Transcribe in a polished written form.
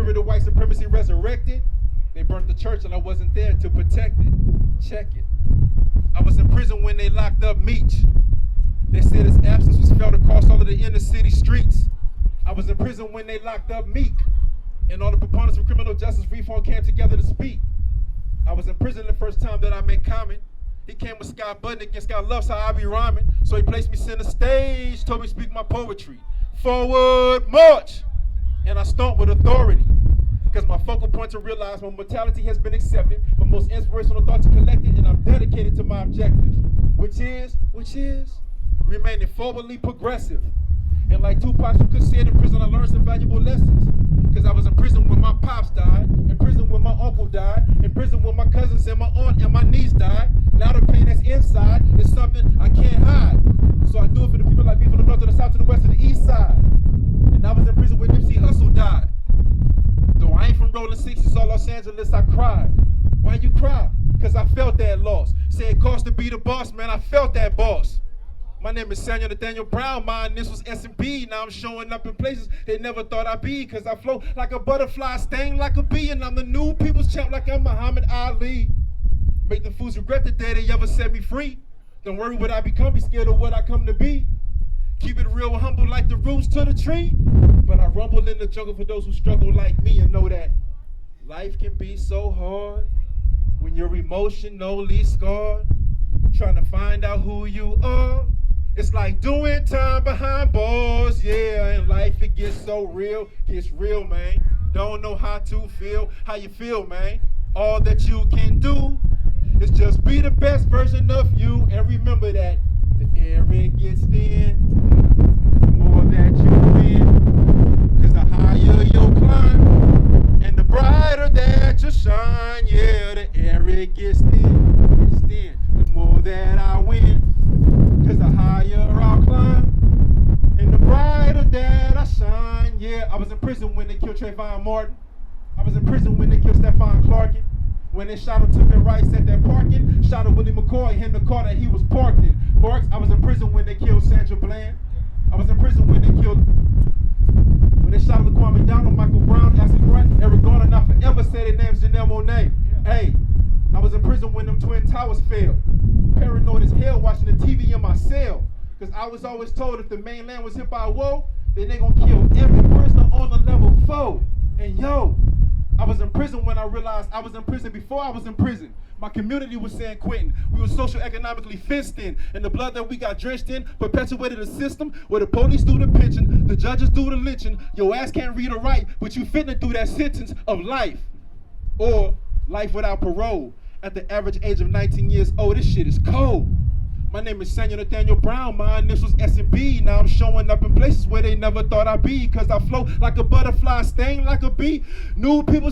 spirit of white supremacy resurrected. They burnt the church and I wasn't there to protect it. Check it. I was in prison when they locked up Meech. They said his absence was felt across all of the inner city streets. I was in prison when they locked up Meek. And all the proponents of criminal justice reform came together to speak. I was in prison the first time that I met Common. He came with Scott Budnick and Scott loves how I be rhyming. So he placed me center stage, told me to speak my poetry. Forward march. And I stomped with authority. Because my focal point to realize my mortality has been accepted, my most inspirational thoughts are collected, and I'm dedicated to my objective, which is remaining forwardly progressive. And like Tupac, you could say it in prison, I learned some valuable lessons. Because I was in prison when my pops died, in prison when my uncle died, in prison when my cousins and my aunt and my niece died. Now the pain that's inside is something I can't hide. So I do it for the people like me from the north to the south to the west to the east side. And I was in prison when Nipsey Hussle died. Though I ain't from Rolling 60s or Los Angeles, I cried. Why you cry? Because I felt that loss. Say it cost to be the boss, man, I felt that boss. My name is Samuel Nathaniel Brown, my initials S&B. Now I'm showing up in places they never thought I'd be. Because I float like a butterfly, sting like a bee. And I'm the new people's champ like I'm Muhammad Ali. Make the fools regret the day they ever set me free. Don't worry what I become, be scared of what I come to be. Keep it real and humble like the roots to the tree. But I rumble in the jungle for those who struggle like me and know that life can be so hard when you're emotionally scarred. Trying to find out who you are. It's like doing time behind bars, yeah. And life, it gets so real, man. Don't know how to feel, how you feel, man. All that you can do is just be the best version of you. And remember that the air it gets thin, the more that you win. Cause the higher you climb, and the brighter that you shine, yeah. The air it gets thin, the more that I win. Cause the higher I'll climb, and the brighter that I shine, yeah. I was in prison when they killed Trayvon Martin. I was in prison when they killed Stephon Clarkin. When they shot him to Tim Rice at that parking, shot at Willie McCoy in the car that he was parked in. Marks, I was in prison when they killed Sandra Bland. I was in prison when they shot Laquan McDonald, Michael Brown, Ashley Grant, Eric Garner, and I forever say their names, Janelle Monáe. Hey, I was in prison when them Twin Towers fell. Paranoid as hell watching the TV in my cell. Cause I was always told if the mainland was hit by a woe, then they gonna kill every person on the level 4. And yo, I was in prison when I realized I was in prison before I was in prison. My community was San Quentin. We were socio-economically fenced in, and the blood that we got drenched in perpetuated a system where the police do the pinching, the judges do the lynching. Your ass can't read or write, but you fitting through that sentence of life. Or life without parole. At the average age of 19 years old, this shit is cold. My name is Samuel Nathaniel Brown, my initials S&B. Now I'm showing up in places where they never thought I'd be. Cause I float like a butterfly, sting like a bee. New people